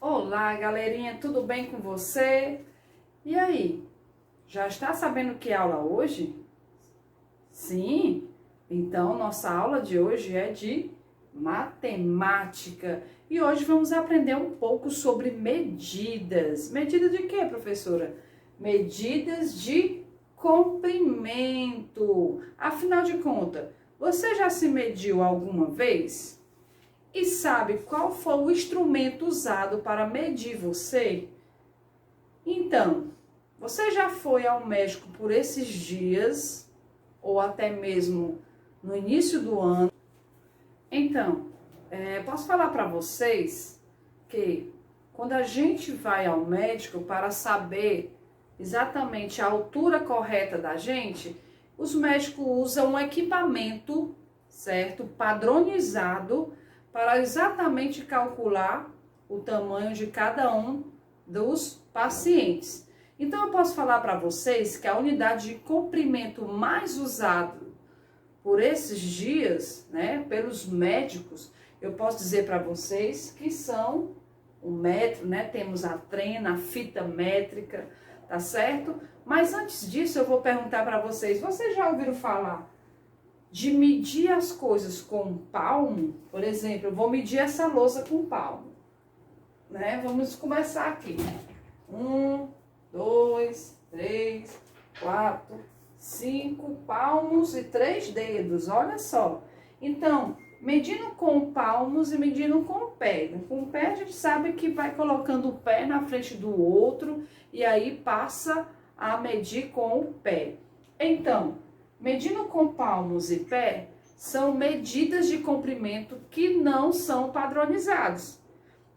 Olá, galerinha, tudo bem com você? E aí, já está sabendo que aula hoje? Sim? Então, nossa aula de hoje é de matemática. E hoje vamos aprender um pouco sobre medidas. Medida de quê, professora? Medidas de comprimento. Afinal de contas, você já se mediu alguma vez? E sabe qual foi o instrumento usado para medir você? Então, você já foi ao médico por esses dias, ou até mesmo no início do ano? Então, posso falar para vocês que quando a gente vai ao médico para saber exatamente a altura correta da gente, os médicos usam um equipamento, certo? Padronizado para exatamente calcular o tamanho de cada um dos pacientes. Então, eu posso falar para vocês que a unidade de comprimento mais usada por esses dias, né, pelos médicos, eu posso dizer para vocês que são o metro, né, temos a trena, a fita métrica, tá certo? Mas antes disso, eu vou perguntar para vocês, vocês já ouviram falar de medir as coisas com um palmo? Por exemplo, eu vou medir essa louça com um palmo, né? Vamos começar aqui. 1, 2, 3, 4, 5 palmos e 3 dedos, olha só. Então, medindo com palmos e medindo com o pé. Com o pé a gente sabe que vai colocando o pé na frente do outro e aí passa a medir com o pé. Então, medindo com palmos e pé são medidas de comprimento que não são padronizados.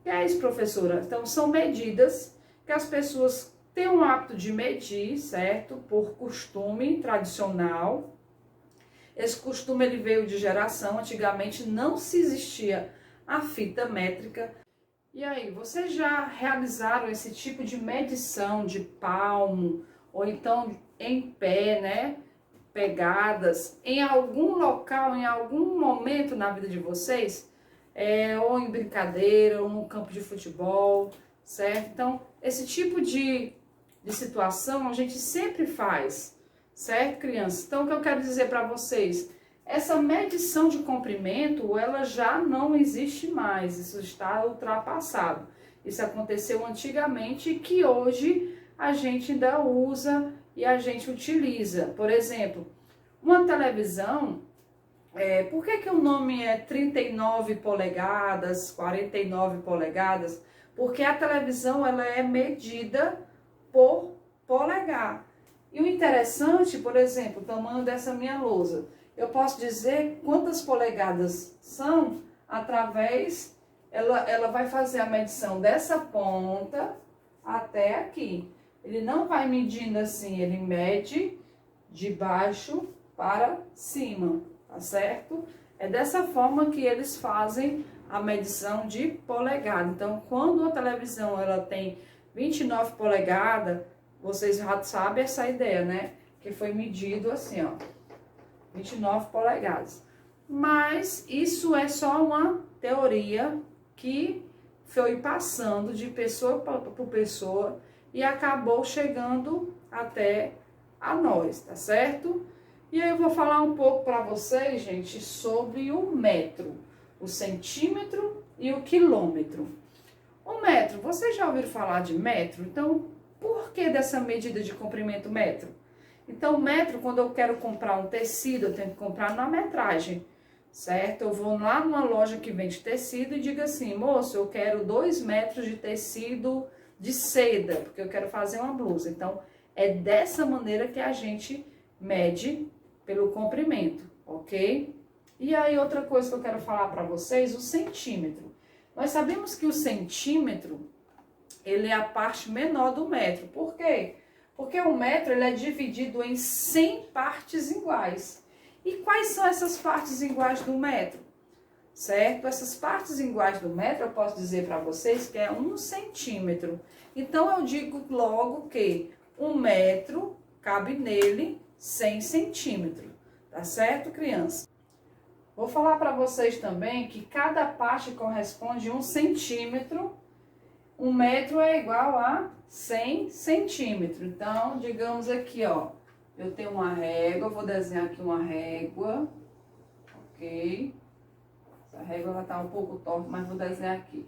E é isso, professora. Então, são medidas que as pessoas têm o hábito de medir, certo? Por costume tradicional. Esse costume ele veio de geração. Antigamente não se existia a fita métrica. E aí, vocês já realizaram esse tipo de medição de palmo ou então em pé, né? Pegadas em algum local, em algum momento na vida de vocês? Ou em brincadeira, ou no campo de futebol, certo? Então, esse tipo de situação a gente sempre faz, certo, crianças? Então, o que eu quero dizer para vocês, essa medição de comprimento, ela já não existe mais, isso está ultrapassado. Isso aconteceu antigamente e que hoje a gente ainda usa e a gente utiliza. Por exemplo, uma televisão, por que o nome é 39 polegadas, 49 polegadas? Porque a televisão ela é medida por polegar. E o interessante, por exemplo, o tamanho dessa minha lousa. Eu posso dizer quantas polegadas são através, ela vai fazer a medição dessa ponta até aqui. Ele não vai medindo assim, ele mede de baixo para cima, tá certo? É dessa forma que eles fazem a medição de polegada. Então, quando a televisão ela tem 29 polegadas, vocês já sabem essa ideia, né? Que foi medido assim, ó, 29 polegadas. Mas isso é só uma teoria que foi passando de pessoa para pessoa e acabou chegando até a nós, tá certo? E aí eu vou falar um pouco para vocês, gente, sobre o metro, o centímetro e o quilômetro. O metro, vocês já ouviram falar de metro? Então, por que dessa medida de comprimento metro? Então, metro, quando eu quero comprar um tecido, eu tenho que comprar na metragem, certo? Eu vou lá numa loja que vende tecido e digo assim, moço, eu quero 2 metros de tecido de seda, porque eu quero fazer uma blusa. Então, é dessa maneira que a gente mede pelo comprimento, ok? E aí, outra coisa que eu quero falar para vocês, o centímetro. Nós sabemos que o centímetro, ele é a parte menor do metro. Por quê? Porque o metro ele é dividido em 100 partes iguais. E quais são essas partes iguais do metro? Certo? Essas partes iguais do metro, eu posso dizer para vocês que é 1 centímetro. Então, eu digo logo que 1 metro cabe nele 100 centímetros. Tá certo, criança? Vou falar para vocês também que cada parte corresponde a 1 centímetro 1 metro é igual a 100 centímetros. Então, digamos aqui, ó, eu tenho uma régua, vou desenhar aqui uma régua, ok? Essa régua, ela tá um pouco torta, mas vou desenhar aqui.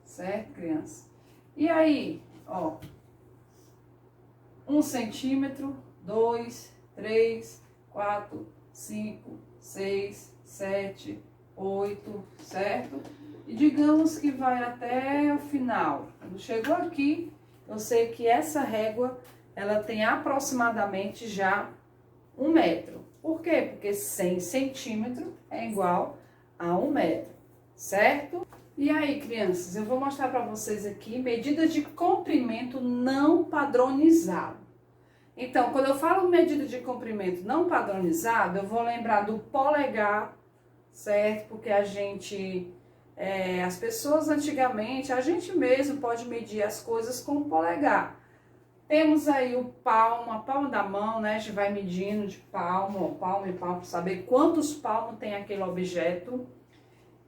Certo, criança? E aí, ó, 1 centímetro, 2, 3, 4, 5, 6, 7, 8, certo? E digamos que vai até o final. Quando chegou aqui, eu sei que essa régua, ela tem aproximadamente já 1 metro. Por quê? Porque 100 centímetros é igual a 1 metro, certo? E aí, crianças, eu vou mostrar para vocês aqui medidas de comprimento não padronizado. Então, quando eu falo medida de comprimento não padronizado, eu vou lembrar do polegar, certo? Porque as pessoas antigamente, a gente mesmo pode medir as coisas com o polegar. Temos aí o palmo, a palma da mão, né? A gente vai medindo de palmo, palmo e palmo, para saber quantos palmos tem aquele objeto.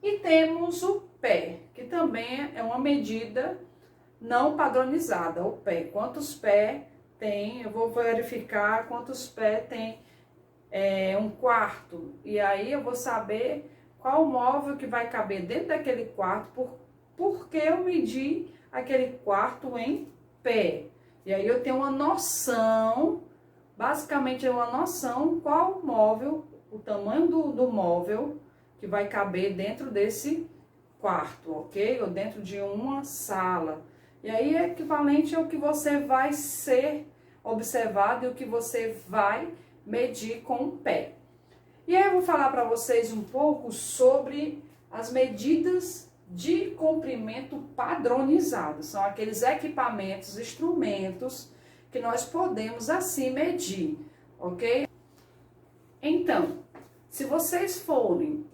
E temos o pé, que também é uma medida não padronizada, o pé. Quantos pés tem, eu vou verificar quantos pés tem 1/4. E aí eu vou saber qual móvel que vai caber dentro daquele quarto, porque eu medi aquele quarto em pé. E aí eu tenho uma noção, basicamente é uma noção qual móvel, o tamanho do móvel que vai caber dentro desse quarto, ok? Ou dentro de uma sala. E aí é equivalente ao que você vai ser observado e o que você vai medir com o pé. E aí eu vou falar para vocês um pouco sobre as medidas de comprimento padronizados. São aqueles equipamentos, instrumentos que nós podemos assim medir, ok? Então, se vocês forem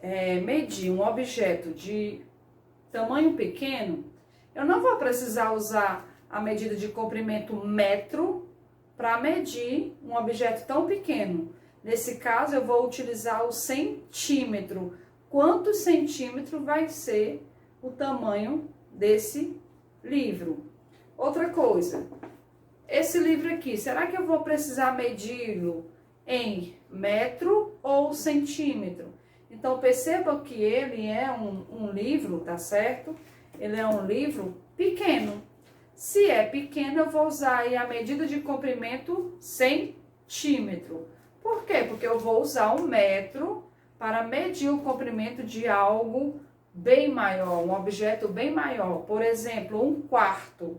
medir um objeto de tamanho pequeno, eu não vou precisar usar a medida de comprimento metro para medir um objeto tão pequeno. Nesse caso, eu vou utilizar o centímetro. Quantos centímetros vai ser o tamanho desse livro? Outra coisa, esse livro aqui, será que eu vou precisar medi-lo em metro ou centímetro? Então, perceba que ele é um livro, tá certo? Ele é um livro pequeno. Se é pequeno, eu vou usar aí a medida de comprimento centímetro. Por quê? Porque eu vou usar um metro para medir o comprimento de algo bem maior, um objeto bem maior. Por exemplo, 1/4.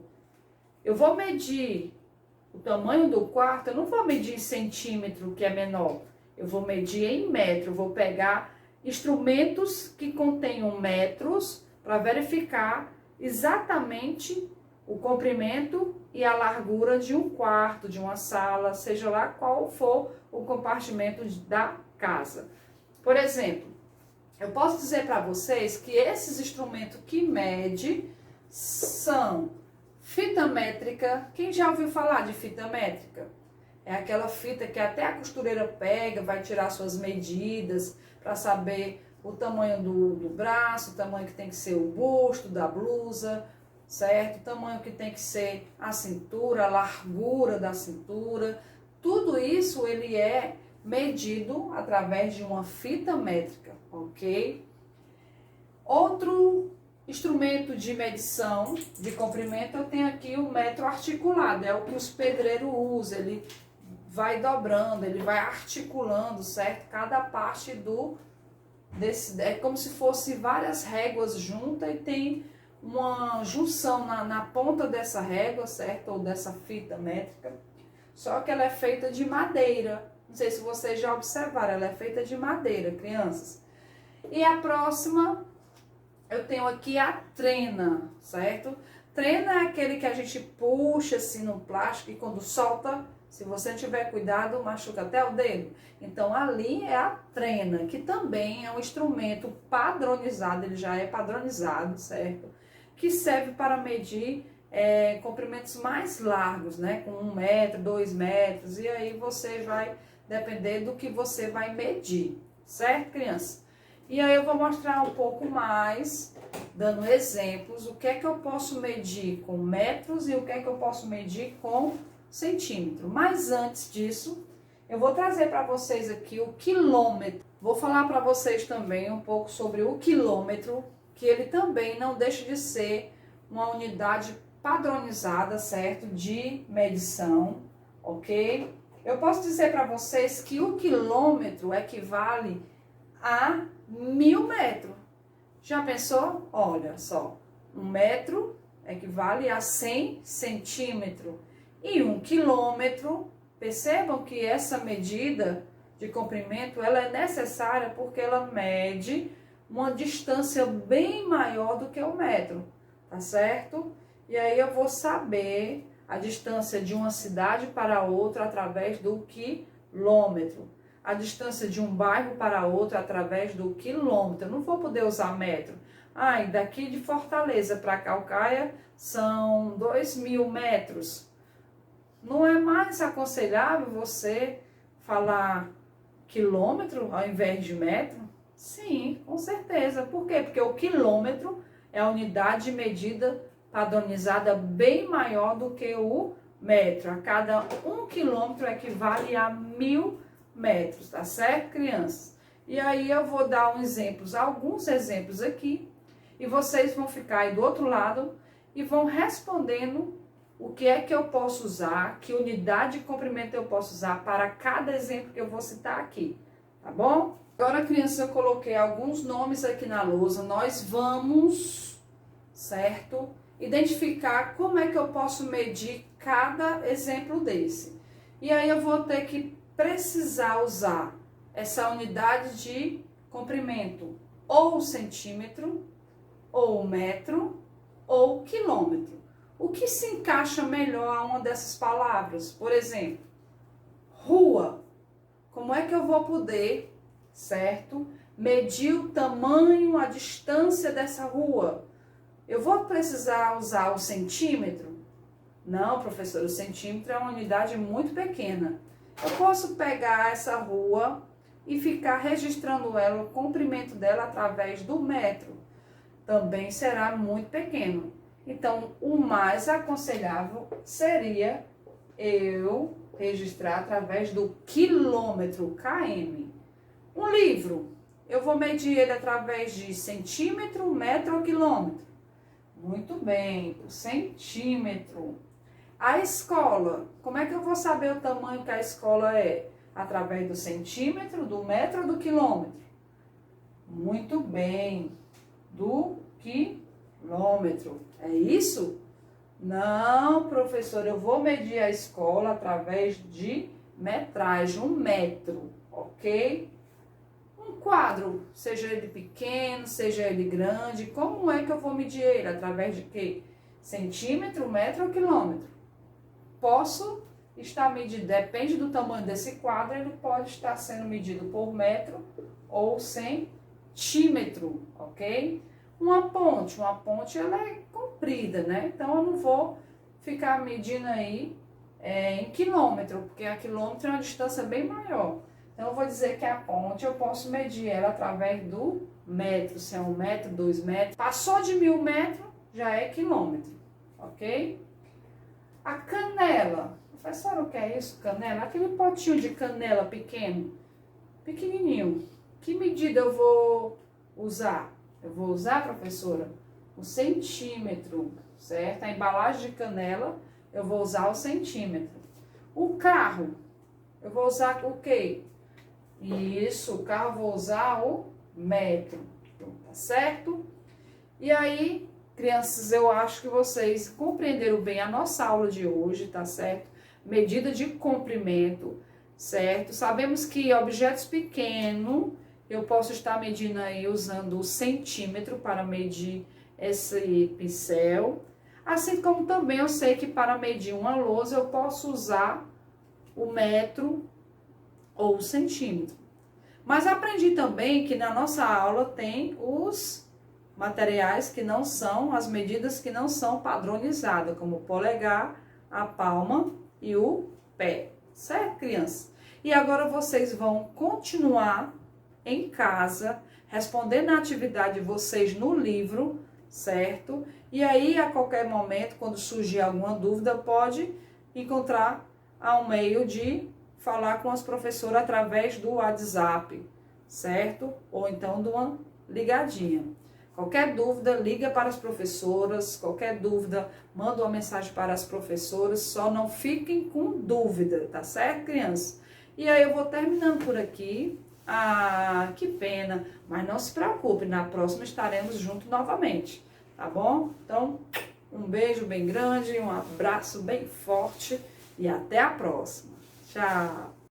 Eu vou medir o tamanho do quarto, eu não vou medir em centímetro, que é menor. Eu vou medir em metro, eu vou pegar instrumentos que contenham metros para verificar exatamente o comprimento e a largura de um quarto, de uma sala, seja lá qual for o compartimento da casa. Por exemplo, eu posso dizer para vocês que esses instrumentos que mede são fita métrica. Quem já ouviu falar de fita métrica? É aquela fita que até a costureira pega, vai tirar suas medidas para saber o tamanho do braço, o tamanho que tem que ser o busto da blusa, certo? O tamanho que tem que ser a cintura, a largura da cintura. Tudo isso ele é medido através de uma fita métrica, ok? Outro instrumento de medição de comprimento, eu tenho aqui o metro articulado, é o que os pedreiros usam, ele vai dobrando, ele vai articulando, certo? Cada parte é como se fosse várias réguas juntas e tem uma junção na ponta dessa régua, certo? Ou dessa fita métrica, só que ela é feita de madeira. Não sei se vocês já observaram, ela é feita de madeira, crianças. E a próxima, eu tenho aqui a trena, certo? Trena é aquele que a gente puxa assim no plástico e quando solta, se você não tiver cuidado, machuca até o dedo. Então, ali é a trena, que também é um instrumento padronizado, ele já é padronizado, certo? Que serve para medir comprimentos mais largos, né? Com 1 metro, 2 metros, e aí você vai depender do que você vai medir, certo, criança? E aí eu vou mostrar um pouco mais, dando exemplos, o que é que eu posso medir com metros e o que é que eu posso medir com centímetro. Mas antes disso, eu vou trazer para vocês aqui o quilômetro. Vou falar para vocês também um pouco sobre o quilômetro, que ele também não deixa de ser uma unidade padronizada, certo? De medição, ok? Eu posso dizer para vocês que o quilômetro equivale a 1000 metros. Já pensou? Olha só, 1 metro equivale a 100 centímetros. E 1 quilômetro, percebam que essa medida de comprimento, ela é necessária porque ela mede uma distância bem maior do que o metro, tá certo? E aí eu vou saber a distância de uma cidade para outra através do quilômetro. A distância de um bairro para outro através do quilômetro. Eu não vou poder usar metro. Ah, e daqui de Fortaleza para Calcaia são 2000 metros. Não é mais aconselhável você falar quilômetro ao invés de metro? Sim, com certeza. Por quê? Porque o quilômetro é a unidade de medida padronizada bem maior do que o metro. A cada 1 quilômetro equivale a 1000 metros, tá certo, crianças? E aí eu vou dar alguns exemplos aqui, e vocês vão ficar aí do outro lado e vão respondendo o que é que eu posso usar, que unidade de comprimento eu posso usar para cada exemplo que eu vou citar aqui, tá bom? Agora, crianças, eu coloquei alguns nomes aqui na lousa, nós vamos, certo? Identificar como é que eu posso medir cada exemplo desse. E aí eu vou ter que precisar usar essa unidade de comprimento, ou centímetro, ou metro, ou quilômetro. O que se encaixa melhor a uma dessas palavras? Por exemplo, rua. Como é que eu vou poder, certo, medir o tamanho, a distância dessa rua? Eu vou precisar usar o centímetro? Não, professor, o centímetro é uma unidade muito pequena. Eu posso pegar essa rua e ficar registrando ela, o comprimento dela através do metro. Também será muito pequeno. Então, o mais aconselhável seria eu registrar através do quilômetro, km. Um livro, eu vou medir ele através de centímetro, metro ou quilômetro. Muito bem, o centímetro. A escola, como é que eu vou saber o tamanho que a escola é? Através do centímetro, do metro ou do quilômetro? Muito bem, do quilômetro. É isso? Não, professor, eu vou medir a escola através de metragem, 1 metro, ok? Um quadro, seja ele pequeno, seja ele grande, como é que eu vou medir ele? Através de quê? Centímetro, metro ou quilômetro? Posso estar medindo, depende do tamanho desse quadro, ele pode estar sendo medido por metro ou centímetro, ok? Uma ponte ela é comprida, né? Então eu não vou ficar medindo aí em quilômetro, porque a quilômetro é uma distância bem maior. Então eu vou dizer que a ponte eu posso medir ela através do metro, se é 1 metro, 2 metros. Passou de 1000 metros, já é quilômetro, ok? A canela. Professora, o que é isso, canela? Aquele potinho de canela pequeno, pequenininho. Que medida eu vou usar? Eu vou usar, professora, o centímetro, certo? A embalagem de canela, eu vou usar o centímetro. O carro, eu vou usar o quê? Isso, o carro eu vou usar o metro, tá certo? E aí, crianças, eu acho que vocês compreenderam bem a nossa aula de hoje, tá certo? Medida de comprimento, certo? Sabemos que objetos pequenos, eu posso estar medindo aí usando o centímetro para medir esse pincel. Assim como também eu sei que para medir uma lousa eu posso usar o metro ou o centímetro. Mas aprendi também que na nossa aula tem os materiais que não são, as medidas que não são padronizadas, como o polegar, a palma e o pé. Certo, crianças? E agora vocês vão continuar em casa, respondendo a atividade de vocês no livro, certo? E aí, a qualquer momento, quando surgir alguma dúvida, pode encontrar um meio de falar com as professoras através do WhatsApp, certo? Ou então de uma ligadinha. Qualquer dúvida, liga para as professoras, qualquer dúvida, manda uma mensagem para as professoras, só não fiquem com dúvida, tá certo, crianças? E aí eu vou terminando por aqui. Ah, que pena, mas não se preocupe, na próxima estaremos juntos novamente, tá bom? Então, um beijo bem grande, um abraço bem forte e até a próxima. Tchau!